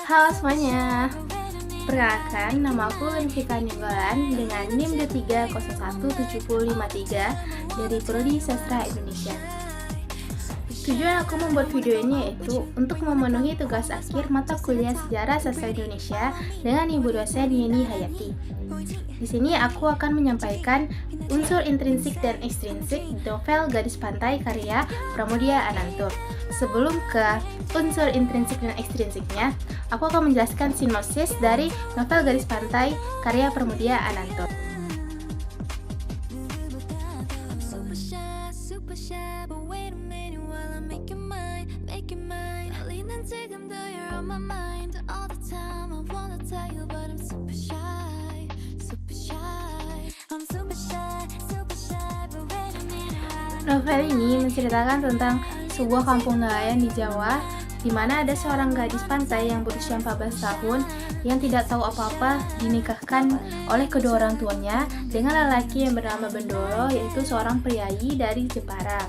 Halo semuanya, perkenalkan nama aku Lenvika Ninggolan dengan NIM D3017053 dari Prodi Sastra Indonesia. Tujuan aku membuat video ini yaitu untuk memenuhi tugas akhir mata kuliah Sejarah Sastra Indonesia dengan Ibu dosen Yeni Hayati. Di sini aku akan menyampaikan unsur intrinsik dan ekstrinsik novel Gadis Pantai karya Pramoedya Ananto. Sebelum ke unsur intrinsik dan ekstrinsiknya, aku akan menjelaskan sinopsis dari novel Gadis Pantai karya Pramoedya Ananto. Novel ini menceritakan tentang sebuah kampung nelayan di Jawa, di mana ada seorang gadis pantai yang berusia 14 tahun yang tidak tahu apa-apa dinikahkan oleh kedua orang tuanya dengan lelaki yang bernama Bendoro, yaitu seorang priayi dari Jepara.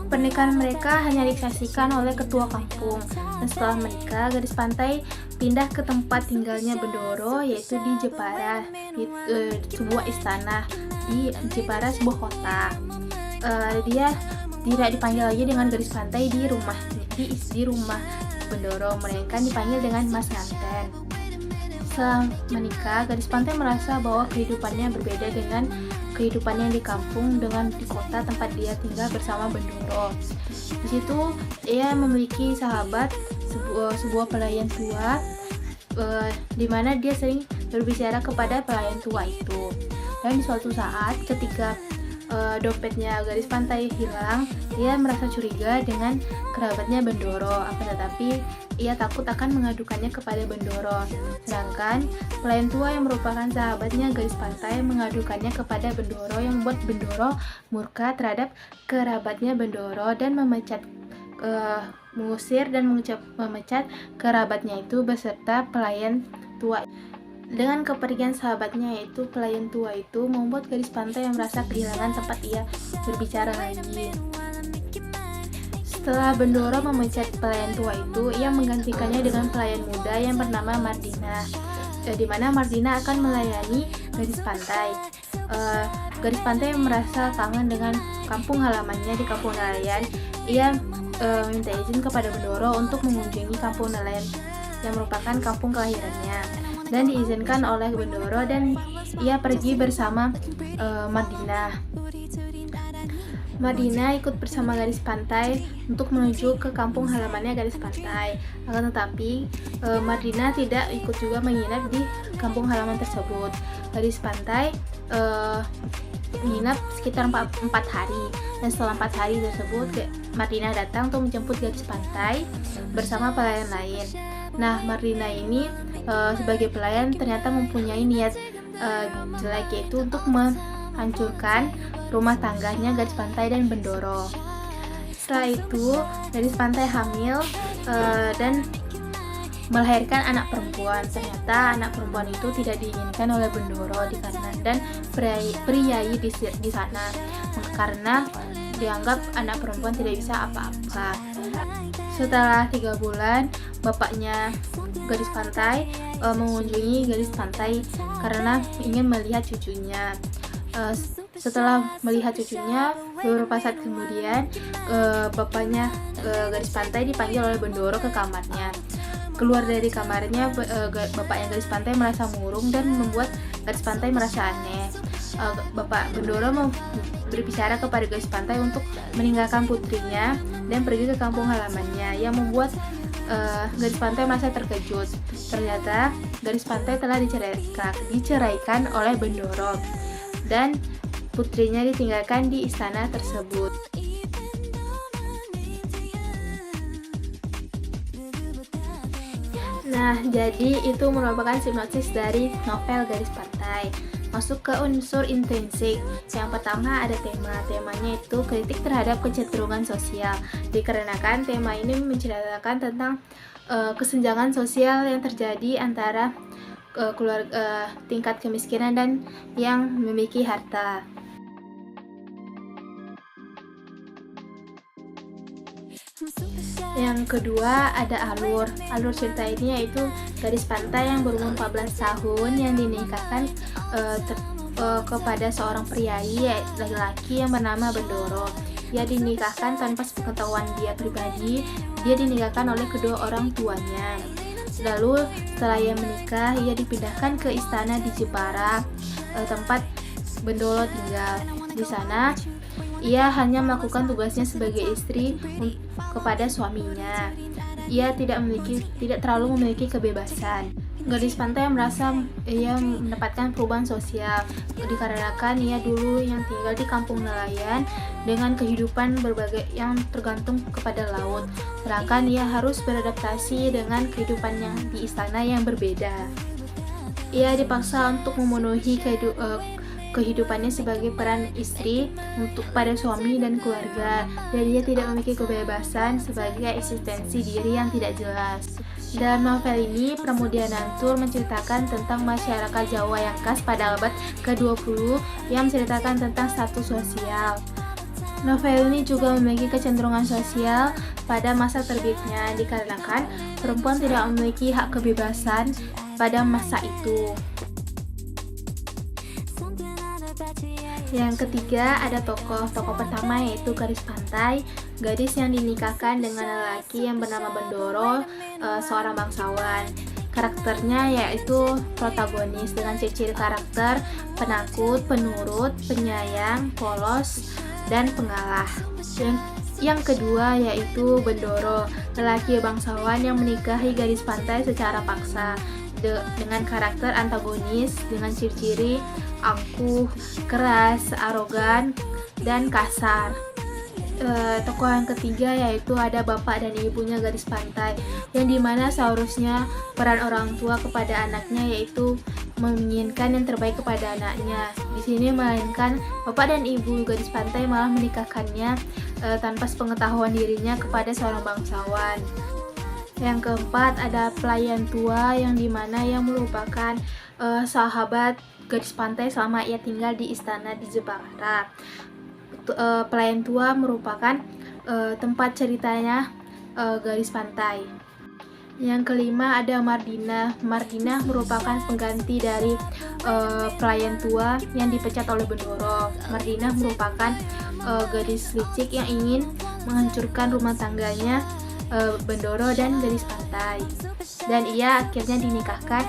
Pernikahan mereka hanya disaksikan oleh ketua kampung, dan setelah menikah, gadis pantai pindah ke tempat tinggalnya Bendoro, yaitu di Jepara, di sebuah istana di Jepara, sebuah kota. Dia tidak dipanggil lagi dengan gadis pantai di rumah Bendoro, melainkan dipanggil dengan Mas Nganten. Setelah menikah, gadis pantai merasa bahwa kehidupannya berbeda dengan kehidupan yang di kampung dengan di kota tempat dia tinggal bersama Bendoro. Di situ ia memiliki sahabat, sebuah pelayan tua, di mana dia sering berbicara kepada pelayan tua itu. Dan di suatu saat ketika dompetnya gadis pantai hilang, ia merasa curiga dengan kerabatnya Bendoro, akan tetapi ia takut akan mengadukannya kepada Bendoro. Sedangkan pelayan tua yang merupakan sahabatnya gadis pantai mengadukannya kepada Bendoro, yang membuat Bendoro murka terhadap kerabatnya Bendoro dan mengusir dan memecat kerabatnya itu beserta pelayan tua. Dengan kepergian sahabatnya yaitu pelayan tua itu membuat gadis pantai yang merasa kehilangan tempat ia berbicara lagi. Setelah Bendoro memecat pelayan tua itu, ia menggantikannya dengan pelayan muda yang bernama Mardina, di mana Mardina akan melayani gadis pantai. Gadis pantai yang merasa kangen dengan kampung halamannya di kampung nelayan, ia minta izin kepada Bendoro untuk mengunjungi kampung nelayan yang merupakan kampung kelahirannya, dan diizinkan oleh Bendoro, dan ia pergi bersama Mardina. Mardina ikut bersama gadis pantai untuk menuju ke kampung halamannya gadis pantai. Akan tetapi Mardina tidak ikut juga menginap di kampung halaman tersebut. Gadis pantai menginap sekitar 4 hari, dan setelah 4 hari tersebut Mardina datang untuk menjemput gadis pantai bersama pelayan lain. Nah, Mardina ini sebagai pelayan ternyata mempunyai niat jelek, yaitu untuk menghancurkan rumah tangganya gadis pantai dan Bendoro. Setelah itu, gadis pantai hamil dan melahirkan anak perempuan. Ternyata anak perempuan itu tidak diinginkan oleh Bendoro dan priayi di sana, karena dianggap anak perempuan tidak bisa apa-apa. Setelah 3 bulan, bapaknya gadis pantai mengunjungi gadis pantai karena ingin melihat cucunya. Setelah melihat cucunya, beberapa saat kemudian bapaknya gadis pantai dipanggil oleh Bendoro ke kamarnya. Keluar dari kamarnya, bapaknya gadis pantai merasa murung dan membuat gadis pantai merasa aneh. Bapak Bendoro berbicara kepada gadis pantai untuk meninggalkan putrinya dan pergi ke kampung halamannya, yang membuat gadis pantai merasa terkejut. Ternyata gadis pantai telah diceraikan oleh Bendoro, dan putrinya ditinggalkan di istana tersebut. Nah, jadi itu merupakan sinopsis dari novel Gadis Pantai. Masuk ke unsur intrinsik. Yang pertama ada temanya itu kritik terhadap kecenderungan sosial. Dikarenakan tema ini menceritakan tentang kesenjangan sosial yang terjadi antara tingkat kemiskinan dan yang memiliki harta. Yang kedua ada alur. Alur cerita ini yaitu gadis pantai yang berumur 14 tahun yang dinikahkan kepada seorang priayi laki-laki yang bernama Bendoro. Ia dinikahkan tanpa sepengetahuan dia pribadi. Dia dinikahkan oleh kedua orang tuanya. Lalu setelah ia menikah, ia dipindahkan ke istana di Jepara, tempat Bendoro tinggal. Di sana ia hanya melakukan tugasnya sebagai istri kepada suaminya. Ia tidak terlalu memiliki kebebasan. Gadis pantai merasa ia mendapatkan perubahan sosial dikarenakan ia dulu yang tinggal di kampung nelayan dengan kehidupan berbagai yang tergantung kepada laut, sedangkan ia harus beradaptasi dengan kehidupan yang di istana yang berbeda. Ia dipaksa untuk memenuhi kehidupannya sebagai peran istri untuk pada suami dan keluarga, dan dia tidak memiliki kebebasan sebagai eksistensi diri yang tidak jelas. Dalam novel ini, Pramudia Nantur menceritakan tentang masyarakat Jawa yang khas pada abad ke-20 yang menceritakan tentang status sosial. Novel ini juga memiliki kecenderungan sosial pada masa terbitnya dikarenakan perempuan tidak memiliki hak kebebasan pada masa itu. Yang ketiga ada tokoh pertama yaitu gadis pantai, gadis yang dinikahkan dengan lelaki yang bernama Bendoro, seorang bangsawan. Karakternya yaitu protagonis dengan ciri-ciri karakter penakut, penurut, penyayang, polos, dan pengalah. Yang kedua yaitu Bendoro, lelaki bangsawan yang menikahi gadis pantai secara paksa dengan karakter antagonis dengan ciri-ciri angkuh, keras, arogan, dan kasar. Tokoh yang ketiga yaitu ada bapak dan ibunya gadis pantai, yang dimana seharusnya peran orang tua kepada anaknya yaitu menginginkan yang terbaik kepada anaknya. Di sini melainkan bapak dan ibu gadis pantai malah menikahkannya tanpa sepengetahuan dirinya kepada seorang bangsawan. Yang keempat ada pelayan tua, yang dimana ia merupakan sahabat gadis pantai selama ia tinggal di istana di Jepara. Pelayan tua merupakan tempat ceritanya gadis pantai. Yang kelima ada Mardina. Mardina merupakan pengganti dari pelayan tua yang dipecat oleh Bendoro. Mardina merupakan gadis licik yang ingin menghancurkan rumah tangganya Bendoro dan gadis pantai, dan ia akhirnya dinikahkan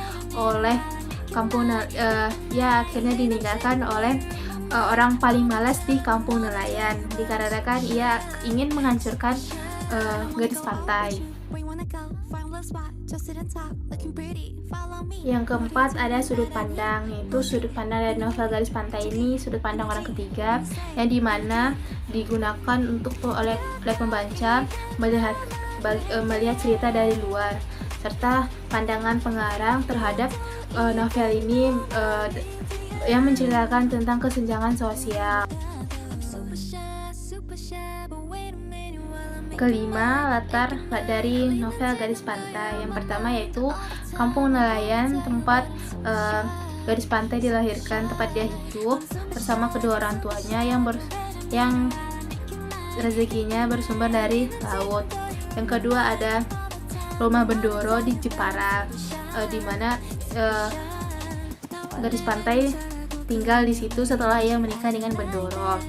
oleh orang paling malas di kampung nelayan dikarenakan ia ingin menghancurkan gadis pantai. Yang keempat ada sudut pandang, yaitu sudut pandang dari novel gadis pantai ini sudut pandang orang ketiga yang dimana digunakan oleh pembaca melihat cerita dari luar, serta pandangan pengarang terhadap novel ini yang menceritakan tentang kesenjangan sosial. Kelima, latar dari novel gadis pantai. Yang pertama yaitu kampung nelayan, tempat gadis pantai dilahirkan, tempat dia hidup bersama kedua orang tuanya yang rezekinya bersumber dari laut. Yang kedua ada rumah Bendoro di Jepara, di mana gadis pantai tinggal di situ setelah ia menikah dengan Bendoro.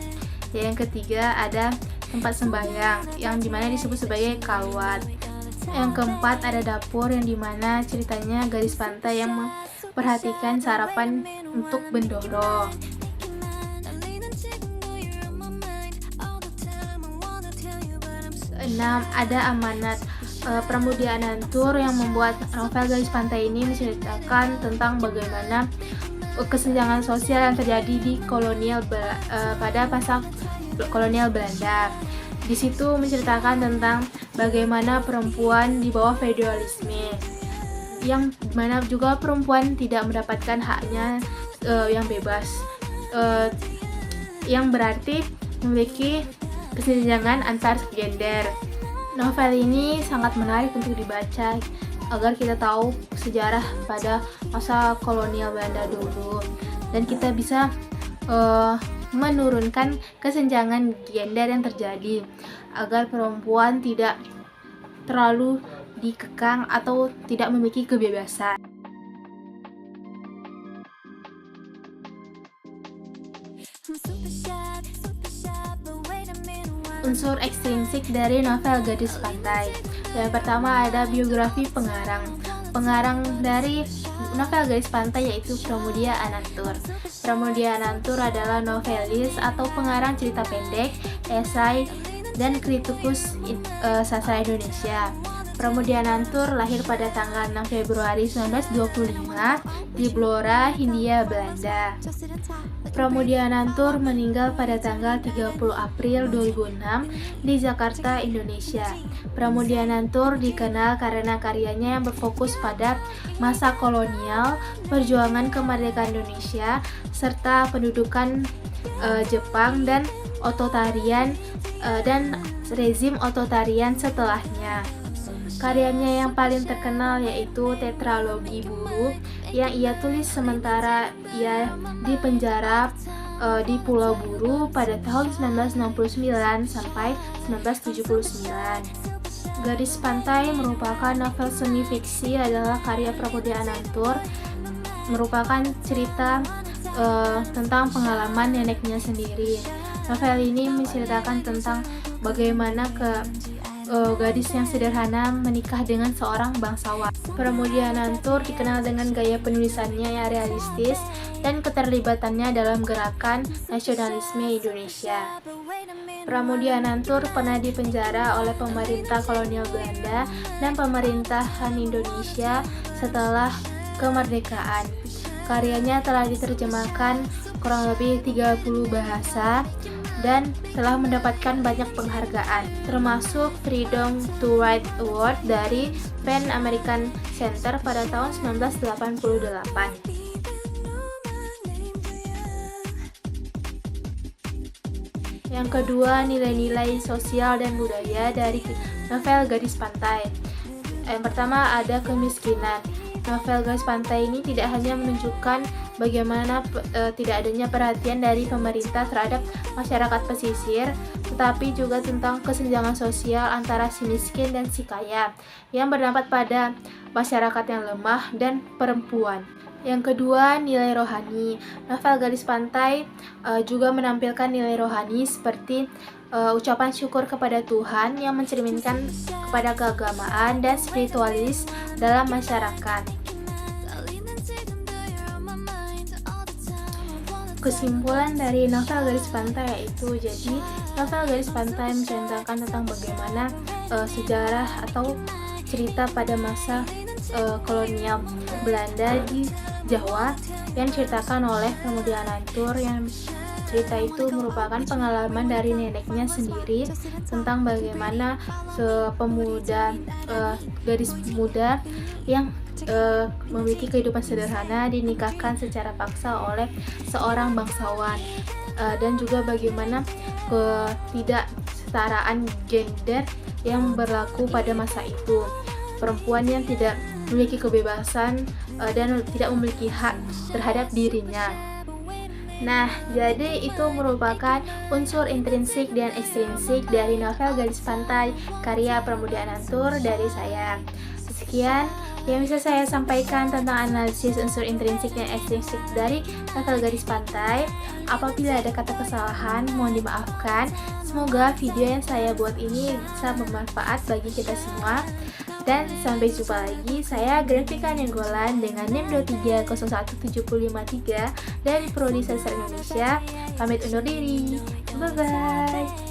Yang ketiga ada tempat sembahyang, yang dimana disebut sebagai kalwat. Yang keempat ada dapur, yang dimana ceritanya gadis pantai yang memperhatikan sarapan untuk Bendoro. 6 ada Amanat. Pramudia Nantur yang membuat novel gadis pantai ini menceritakan tentang bagaimana kesenjangan sosial yang terjadi di pada masa kolonial Belanda. Di situ menceritakan tentang bagaimana perempuan di bawah feodalisme, yang mana juga perempuan tidak mendapatkan haknya yang bebas, yang berarti memiliki kesenjangan antar gender. Novel ini sangat menarik untuk dibaca agar kita tahu sejarah pada masa kolonial Belanda dulu, dan kita bisa menurunkan kesenjangan gender yang terjadi agar perempuan tidak terlalu dikekang atau tidak memiliki kebebasan. Unsur ekstrinsik dari novel Gadis Pantai. Yang pertama ada biografi pengarang. Pengarang dari novel Gadis Pantai yaitu Pramudia Anantur. Pramudia Anantur adalah novelis atau pengarang cerita pendek, esai, dan kritikus sastra Indonesia. Pramudia Anantur lahir pada tanggal 6 Februari 1925 di Blora, Hindia Belanda. Pramudia Anantur meninggal pada tanggal 30 April 2006 di Jakarta, Indonesia. Pramudia Anantur dikenal karena karyanya yang berfokus pada masa kolonial, perjuangan kemerdekaan Indonesia, serta pendudukan Jepang dan rezim ototarian setelahnya. Karyanya yang paling terkenal yaitu Tetralogi Buru yang ia tulis sementara ia dipenjara di Pulau Buru pada tahun 1969 sampai 1979. Gadis Pantai merupakan novel semi fiksi adalah karya Pramudia Anantur, merupakan cerita tentang pengalaman neneknya sendiri. Novel ini menceritakan tentang bagaimana gadis yang sederhana menikah dengan seorang bangsawan. Pramudia Anantur dikenal dengan gaya penulisannya yang realistis dan keterlibatannya dalam gerakan nasionalisme Indonesia. Pramudia Anantur pernah dipenjara oleh pemerintah kolonial Belanda dan pemerintahan Indonesia setelah kemerdekaan. Karyanya telah diterjemahkan kurang lebih 30 bahasa dan telah mendapatkan banyak penghargaan, termasuk Freedom to Write Award dari Pan American Center pada tahun 1988. Yang kedua, nilai-nilai sosial dan budaya dari novel Gadis Pantai. Yang pertama ada kemiskinan. Novel Gadis Pantai ini tidak hanya menunjukkan bagaimana tidak adanya perhatian dari pemerintah terhadap masyarakat pesisir, tetapi juga tentang kesenjangan sosial antara si miskin dan si kaya yang berdampak pada masyarakat yang lemah dan perempuan. Yang kedua, nilai rohani. Novel Gadis Pantai juga menampilkan nilai rohani seperti ucapan syukur kepada Tuhan yang mencerminkan kepada keagamaan dan spiritualis dalam masyarakat. Kesimpulan dari novel Gadis Pantai yaitu, jadi novel Gadis Pantai menceritakan tentang bagaimana sejarah atau cerita pada masa kolonial Belanda di Jawa yang diceritakan oleh Pramudia Anantur, yang cerita itu merupakan pengalaman dari neneknya sendiri tentang bagaimana gadis muda yang memiliki kehidupan sederhana dinikahkan secara paksa oleh seorang bangsawan, dan juga bagaimana ketidaksetaraan gender yang berlaku pada masa itu. Perempuan yang tidak memiliki kebebasan dan tidak memiliki hak terhadap dirinya. Nah, jadi itu merupakan unsur intrinsik dan ekstrinsik dari novel Gadis Pantai karya Pramudia Anantur dari saya. Sekian yang bisa saya sampaikan tentang analisis unsur intrinsik dan ekstrinsik dari novel Gadis Pantai. Apabila ada kata kesalahan, mohon dimaafkan. Semoga video yang saya buat ini bisa bermanfaat bagi kita semua. Dan sampai jumpa lagi, saya Grafika Nenggolan dengan NIM 2301753 dari Prodi Sastra Indonesia. Pamit undur diri. Bye-bye.